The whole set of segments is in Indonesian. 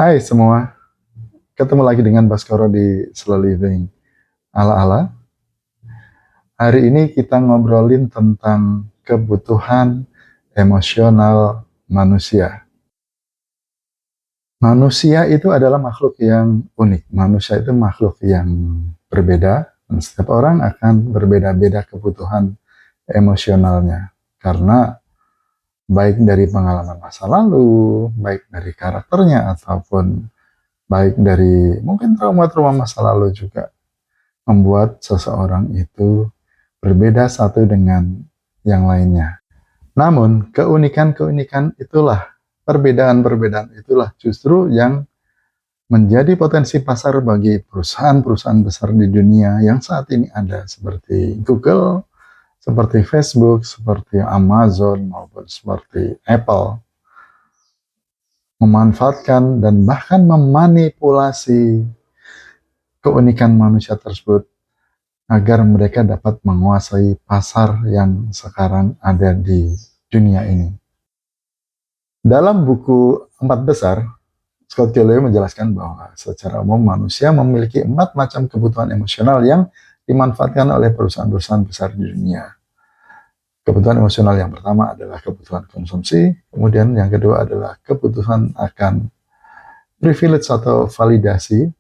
Hai semua, ketemu lagi dengan Baskoro di Slow Living ala-ala. Hari ini kita ngobrolin tentang kebutuhan emosional manusia. Manusia itu adalah makhluk yang unik. Manusia itu makhluk yang berbeda, dan setiap orang akan berbeda-beda kebutuhan emosionalnya. Karena baik dari pengalaman masa lalu, baik dari karakternya, ataupun baik dari mungkin trauma-trauma masa lalu juga membuat seseorang itu berbeda satu dengan yang lainnya. Namun, keunikan-keunikan itulah, perbedaan-perbedaan itulah justru yang menjadi potensi pasar bagi perusahaan-perusahaan besar di dunia yang saat ini ada, seperti Google, seperti Facebook, seperti Amazon, maupun seperti Apple, memanfaatkan dan bahkan memanipulasi keunikan manusia tersebut agar mereka dapat menguasai pasar yang sekarang ada di dunia ini. Dalam buku Empat Besar, Scott Galloway menjelaskan bahwa secara umum manusia memiliki 4 macam kebutuhan emosional yang dimanfaatkan oleh perusahaan-perusahaan besar di dunia. Kebutuhan emosional yang pertama adalah kebutuhan konsumsi, kemudian yang kedua adalah kebutuhan akan privilege atau validasi,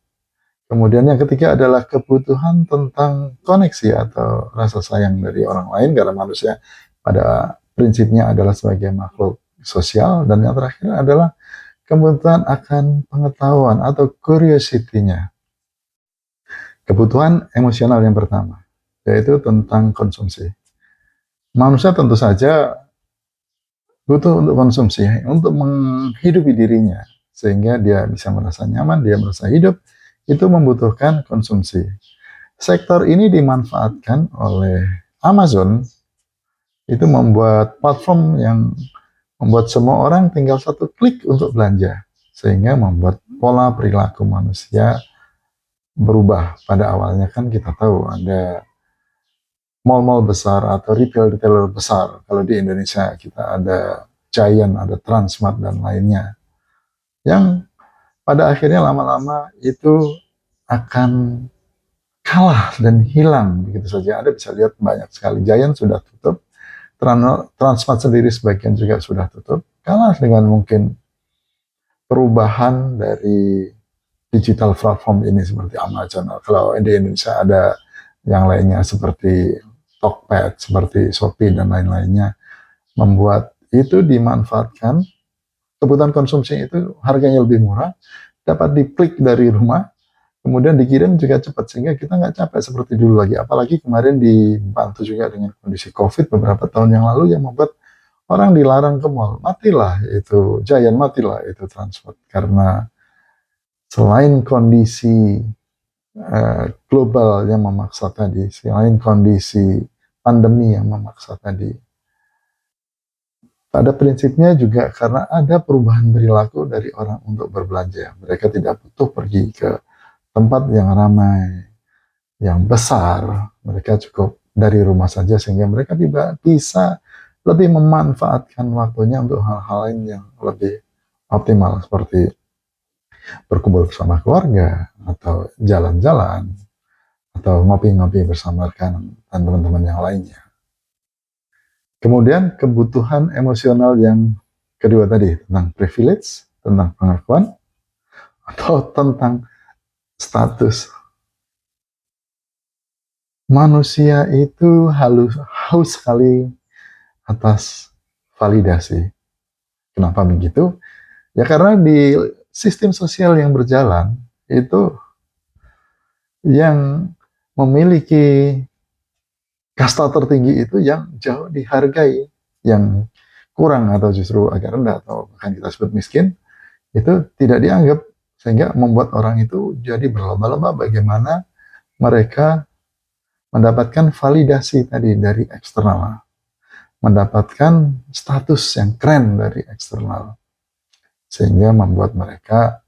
kemudian yang ketiga adalah kebutuhan tentang koneksi atau rasa sayang dari orang lain, karena manusia pada prinsipnya adalah sebagai makhluk sosial, dan yang terakhir adalah kebutuhan akan pengetahuan atau curiosity-nya. Kebutuhan emosional yang pertama, yaitu tentang konsumsi. Manusia tentu saja butuh untuk konsumsi, untuk menghidupi dirinya, sehingga dia bisa merasa nyaman, dia merasa hidup, itu membutuhkan konsumsi. Sektor ini dimanfaatkan oleh Amazon, itu membuat platform yang membuat semua orang tinggal satu klik untuk belanja, sehingga membuat pola perilaku manusia berubah. Pada awalnya kan kita tahu ada mall-mall besar atau retailer besar. Kalau di Indonesia kita ada Giant, ada Transmart, dan lainnya. Yang pada akhirnya lama-lama itu akan kalah dan hilang begitu saja. Anda bisa lihat banyak sekali. Giant sudah tutup, Transmart sendiri sebagian juga sudah tutup. Kalah dengan mungkin perubahan dari digital platform ini seperti Amazon. Kalau di Indonesia ada yang lainnya seperti Tokped, seperti Shopee, dan lain-lainnya, membuat itu dimanfaatkan. Kebutuhan konsumsi itu harganya lebih murah, dapat diklik dari rumah, kemudian dikirim juga cepat, sehingga kita nggak capek seperti dulu lagi. Apalagi kemarin dibantu juga dengan kondisi COVID beberapa tahun yang lalu yang membuat orang dilarang ke mall. Matilah itu Giant, matilah itu Transport, karena selain kondisi global yang memaksa tadi, selain kondisi pandemi yang memaksa tadi, pada prinsipnya juga karena ada perubahan perilaku dari orang untuk berbelanja. Mereka tidak butuh pergi ke tempat yang ramai, yang besar. Mereka cukup dari rumah saja, sehingga mereka bisa lebih memanfaatkan waktunya untuk hal-hal lain yang lebih optimal, seperti berkumpul bersama keluarga, atau jalan-jalan, atau ngopi-ngopi bersama rekan dan teman-teman yang lainnya. Kemudian kebutuhan emosional yang kedua tadi, tentang privilege, tentang pengakuan, atau tentang status. Manusia itu haus sekali atas validasi. Kenapa begitu? Ya karena di sistem sosial yang berjalan, itu yang memiliki kasta tertinggi itu yang jauh dihargai, yang kurang atau justru agak rendah atau bahkan kita sebut miskin, itu tidak dianggap, sehingga membuat orang itu jadi berlomba-lomba bagaimana mereka mendapatkan validasi tadi dari eksternal, mendapatkan status yang keren dari eksternal, sehingga membuat mereka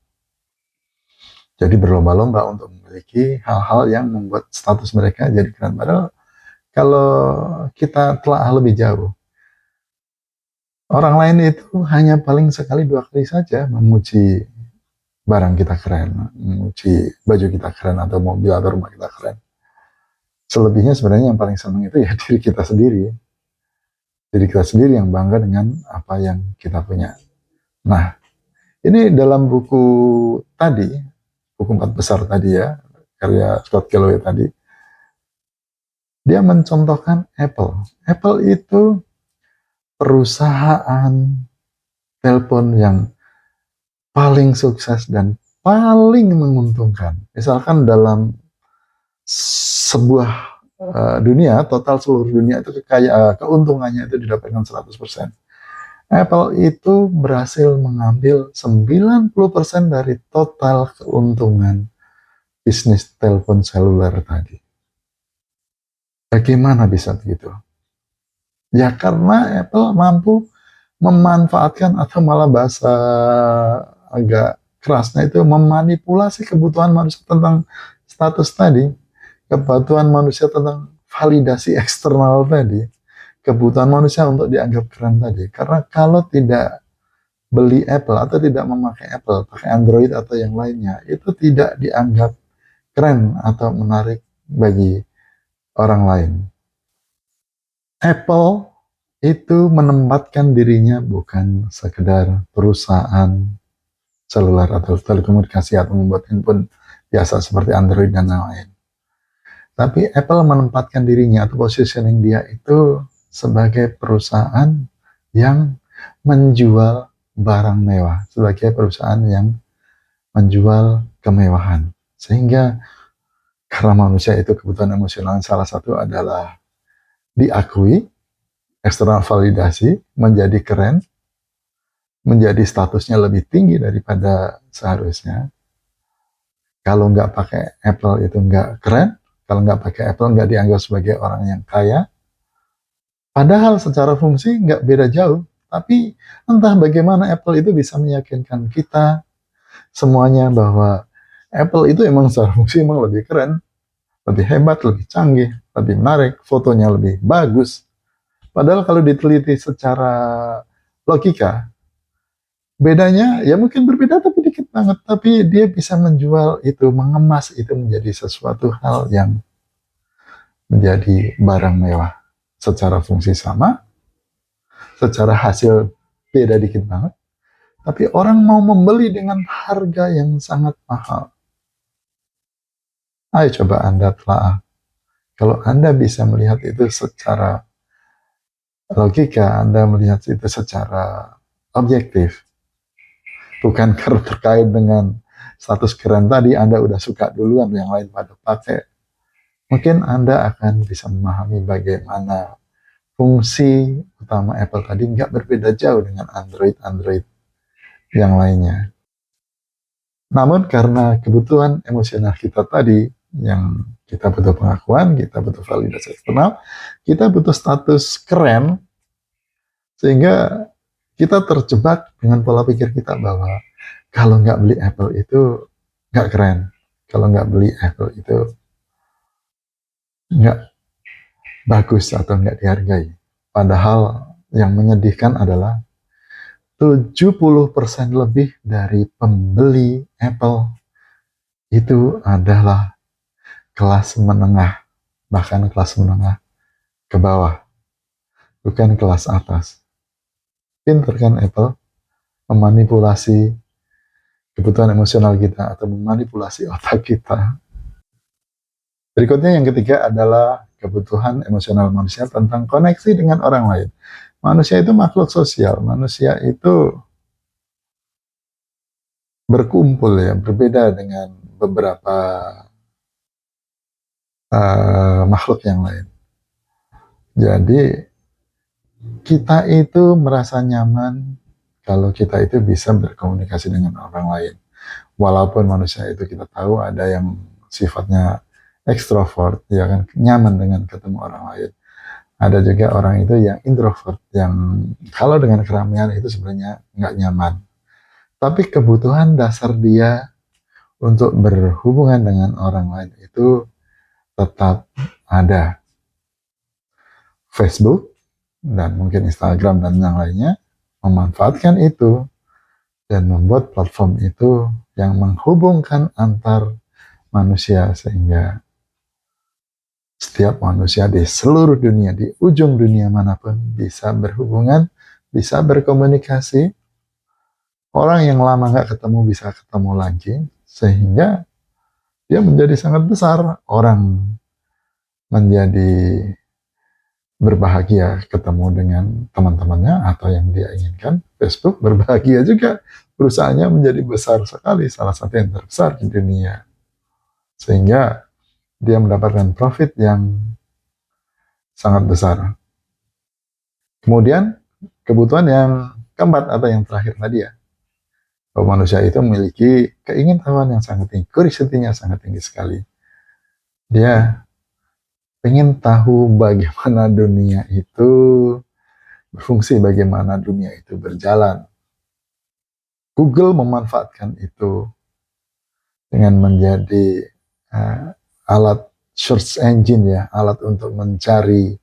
jadi berlomba-lomba untuk memiliki hal-hal yang membuat status mereka jadi keren. Padahal kalau kita telah lebih jauh, orang lain itu hanya paling sekali 2 kali saja memuji barang kita keren, memuji baju kita keren, atau mobil atau rumah kita keren. Selebihnya sebenarnya yang paling senang itu ya diri kita sendiri. Diri kita sendiri yang bangga dengan apa yang kita punya. Nah, ini dalam buku tadi, buku 4 besar tadi ya, karya Scott Galloway tadi, dia mencontohkan Apple. Apple itu perusahaan telepon yang paling sukses dan paling menguntungkan. Misalkan dalam sebuah dunia, total seluruh dunia itu keuntungannya itu didapatkan 100%. Apple itu berhasil mengambil 90% dari total keuntungan bisnis telepon seluler tadi. Bagaimana bisa begitu? Ya karena Apple mampu memanfaatkan, atau malah bahasa agak kerasnya itu memanipulasi kebutuhan manusia tentang status tadi, kebutuhan manusia tentang validasi eksternal tadi, kebutuhan manusia untuk dianggap keren tadi. Karena kalau tidak beli Apple atau tidak memakai Apple, pakai Android atau yang lainnya, itu tidak dianggap keren atau menarik bagi orang lain. Apple itu menempatkan dirinya bukan sekedar perusahaan seluler atau telekomunikasi atau membuat handphone biasa seperti Android dan lain-lain. Tapi Apple menempatkan dirinya atau positioning dia itu sebagai perusahaan yang menjual barang mewah, sebagai perusahaan yang menjual kemewahan. Sehingga karena manusia itu kebutuhan emosional, salah satu adalah diakui, eksternal validasi, menjadi keren, menjadi statusnya lebih tinggi daripada seharusnya. Kalau nggak pakai Apple itu nggak keren, kalau nggak pakai Apple nggak dianggap sebagai orang yang kaya. Padahal secara fungsi nggak beda jauh, tapi entah bagaimana Apple itu bisa meyakinkan kita semuanya bahwa Apple itu emang secara fungsi emang lebih keren, lebih hebat, lebih canggih, lebih menarik, fotonya lebih bagus. Padahal kalau diteliti secara logika, bedanya ya mungkin berbeda tapi dikit banget, tapi dia bisa menjual itu, mengemas itu menjadi sesuatu hal yang menjadi barang mewah. Secara fungsi sama, secara hasil beda dikit banget, tapi orang mau membeli dengan harga yang sangat mahal. Ayo coba Anda telah, kalau Anda bisa melihat itu secara logika, Anda melihat itu secara objektif, bukan karena terkait dengan status keren tadi, Anda udah suka duluan, yang lain pada pakai. Mungkin Anda akan bisa memahami bagaimana fungsi utama Apple tadi nggak berbeda jauh dengan Android yang lainnya. Namun karena kebutuhan emosional kita tadi, yang kita butuh pengakuan, kita butuh validasi eksternal, kita butuh status keren, sehingga kita terjebak dengan pola pikir kita bahwa kalau nggak beli Apple itu nggak keren, kalau nggak beli Apple itu nggak bagus atau nggak dihargai. Padahal yang menyedihkan adalah 70% lebih dari pembeli Apple itu adalah kelas menengah, bahkan kelas menengah ke bawah, bukan kelas atas. Pinter kan Apple memanipulasi kebutuhan emosional kita atau memanipulasi otak kita. Berikutnya yang ketiga adalah kebutuhan emosional manusia tentang koneksi dengan orang lain. Manusia itu makhluk sosial, manusia itu berkumpul ya, berbeda dengan beberapa makhluk yang lain. Jadi kita itu merasa nyaman kalau kita itu bisa berkomunikasi dengan orang lain. Walaupun manusia itu kita tahu ada yang sifatnya ekstrovert, ya kan, nyaman dengan ketemu orang lain. Ada juga orang itu yang introvert, yang kalau dengan keramaian itu sebenarnya nggak nyaman. Tapi kebutuhan dasar dia untuk berhubungan dengan orang lain itu tetap ada. Facebook dan mungkin Instagram dan yang lainnya memanfaatkan itu dan membuat platform itu yang menghubungkan antar manusia sehingga setiap manusia di seluruh dunia, di ujung dunia manapun bisa berhubungan, bisa berkomunikasi. Orang yang lama nggak ketemu bisa ketemu lagi, sehingga dia menjadi sangat besar. Orang menjadi berbahagia ketemu dengan teman-temannya atau yang dia inginkan. Facebook berbahagia juga, perusahaannya menjadi besar sekali, salah satu yang terbesar di dunia. Sehingga dia mendapatkan profit yang sangat besar. Kemudian kebutuhan yang keempat atau yang terakhir tadi ya, bahwa manusia itu memiliki keingintahuan yang sangat tinggi, curiosity-nya sangat tinggi sekali. Dia ingin tahu bagaimana dunia itu berfungsi, bagaimana dunia itu berjalan. Google memanfaatkan itu dengan menjadi alat search engine ya, alat untuk mencari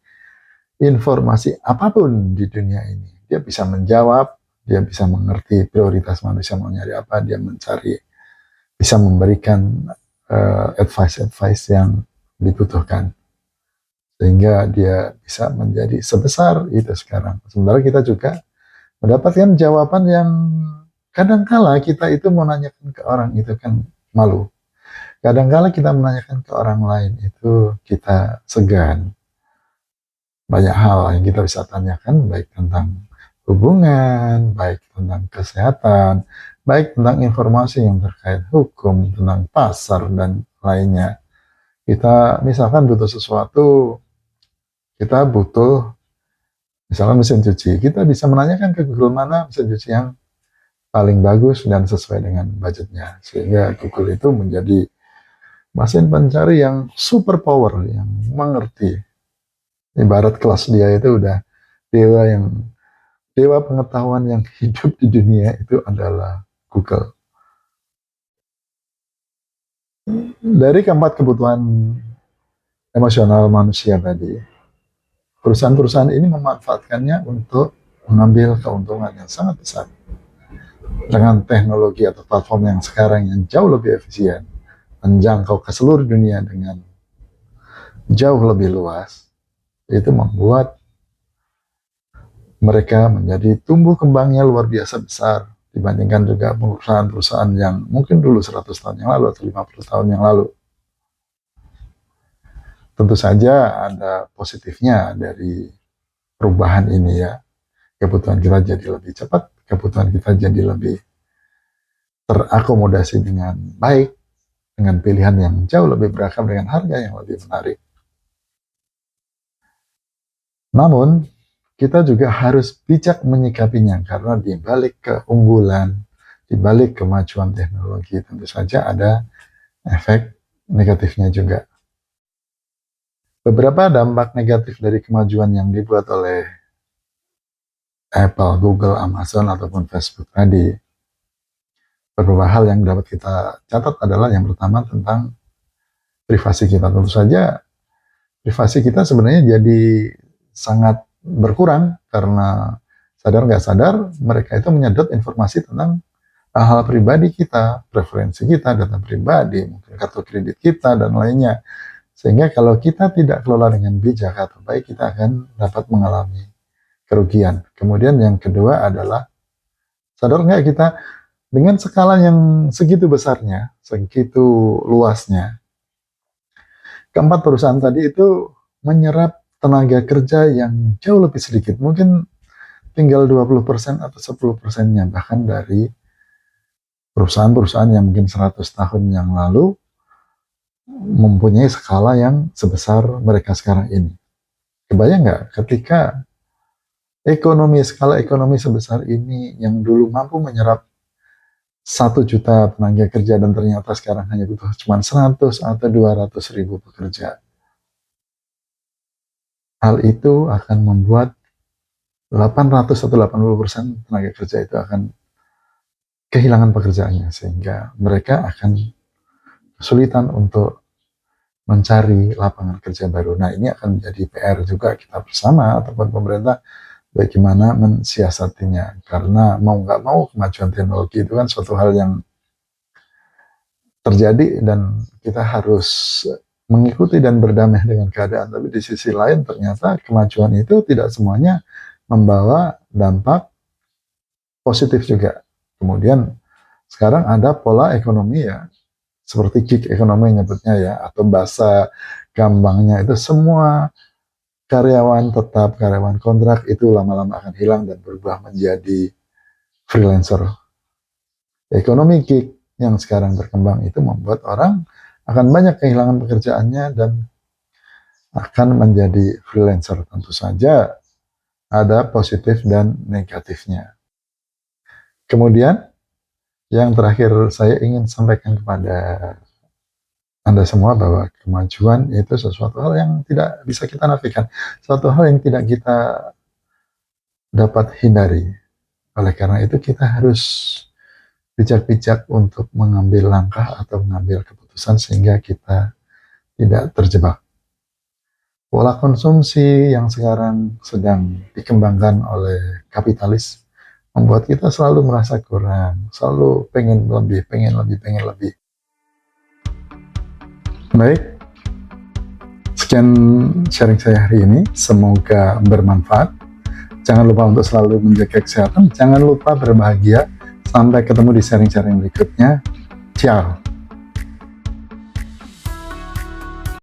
informasi apapun di dunia ini. Dia bisa menjawab, dia bisa mengerti prioritas manusia mau nyari apa, dia mencari, bisa memberikan advice-advice yang dibutuhkan. Sehingga dia bisa menjadi sebesar itu sekarang. Sementara kita juga mendapatkan jawaban yang kadangkala kita itu mau nanyakan ke orang itu kan malu. Kadangkala kita menanyakan ke orang lain itu kita segan. Banyak hal yang kita bisa tanyakan, baik tentang hubungan, baik tentang kesehatan, baik tentang informasi yang terkait hukum, tentang pasar, dan lainnya. Kita misalkan butuh sesuatu, kita butuh misalkan mesin cuci, kita bisa menanyakan ke Google mana mesin cuci yang paling bagus dan sesuai dengan budgetnya. Sehingga Google itu menjadi mesin pencari yang super power, yang mengerti. Ibarat kelas dia itu udah dewa pengetahuan yang hidup di dunia itu adalah Google. Dari keempat kebutuhan emosional manusia tadi, perusahaan-perusahaan ini memanfaatkannya untuk mengambil keuntungan yang sangat besar. Dengan teknologi atau platform yang sekarang yang jauh lebih efisien, menjangkau ke seluruh dunia dengan jauh lebih luas, itu membuat mereka menjadi tumbuh kembangnya luar biasa besar dibandingkan juga perusahaan-perusahaan yang mungkin dulu 100 tahun yang lalu atau 50 tahun yang lalu. Tentu saja ada positifnya dari perubahan ini ya. Kebutuhan kita jadi lebih cepat, kebutuhan kita jadi lebih terakomodasi dengan baik, dengan pilihan yang jauh lebih beragam, dengan harga yang lebih menarik. Namun, kita juga harus bijak menyikapinya karena di balik keunggulan, di balik kemajuan teknologi tentu saja ada efek negatifnya juga. Beberapa dampak negatif dari kemajuan yang dibuat oleh Apple, Google, Amazon, ataupun Facebook tadi, beberapa hal yang dapat kita catat adalah yang pertama tentang privasi kita. Tentu saja privasi kita sebenarnya jadi sangat berkurang karena sadar nggak sadar mereka itu menyedot informasi tentang hal-hal pribadi kita, preferensi kita, data pribadi, mungkin kartu kredit kita, dan lainnya. Sehingga kalau kita tidak kelola dengan bijak atau baik, kita akan dapat mengalami kerugian. Kemudian yang kedua adalah, sadar nggak kita dengan skala yang segitu besarnya, segitu luasnya, keempat perusahaan tadi itu menyerap tenaga kerja yang jauh lebih sedikit. Mungkin tinggal 20% atau 10%-nya bahkan dari perusahaan-perusahaan yang mungkin 100 tahun yang lalu mempunyai skala yang sebesar mereka sekarang ini. Kebayang nggak ketika skala ekonomi sebesar ini yang dulu mampu menyerap 1 juta tenaga kerja dan ternyata sekarang hanya butuh cuma 100 atau 200 ribu pekerja. Hal itu akan membuat 800 atau 80% tenaga kerja itu akan kehilangan pekerjaannya, sehingga mereka akan kesulitan untuk mencari lapangan kerja baru. Nah, ini akan menjadi PR juga kita bersama ataupun pemerintah bagaimana mensiasatinya. Karena mau nggak mau kemajuan teknologi itu kan suatu hal yang terjadi dan kita harus mengikuti dan berdamai dengan keadaan. Tapi di sisi lain ternyata kemajuan itu tidak semuanya membawa dampak positif juga. Kemudian sekarang ada pola ekonomi ya, seperti gig ekonomi nyebutnya ya, atau bahasa gampangnya itu semua karyawan tetap, karyawan kontrak itu lama-lama akan hilang dan berubah menjadi freelancer. Ekonomi gig yang sekarang berkembang itu membuat orang akan banyak kehilangan pekerjaannya dan akan menjadi freelancer. Tentu saja ada positif dan negatifnya. Kemudian yang terakhir saya ingin sampaikan kepada Anda semua bahwa kemajuan itu sesuatu hal yang tidak bisa kita nafikan, suatu hal yang tidak kita dapat hindari. Oleh karena itu kita harus bijak-bijak untuk mengambil langkah atau mengambil keputusan sehingga kita tidak terjebak. Pola konsumsi yang sekarang sedang dikembangkan oleh kapitalis membuat kita selalu merasa kurang, selalu pengen lebih, pengen lebih, pengen lebih. Baik, sekian sharing saya hari ini, semoga bermanfaat. Jangan lupa untuk selalu menjaga kesehatan, jangan lupa berbahagia. Sampai ketemu di sharing-sharing berikutnya. Ciao.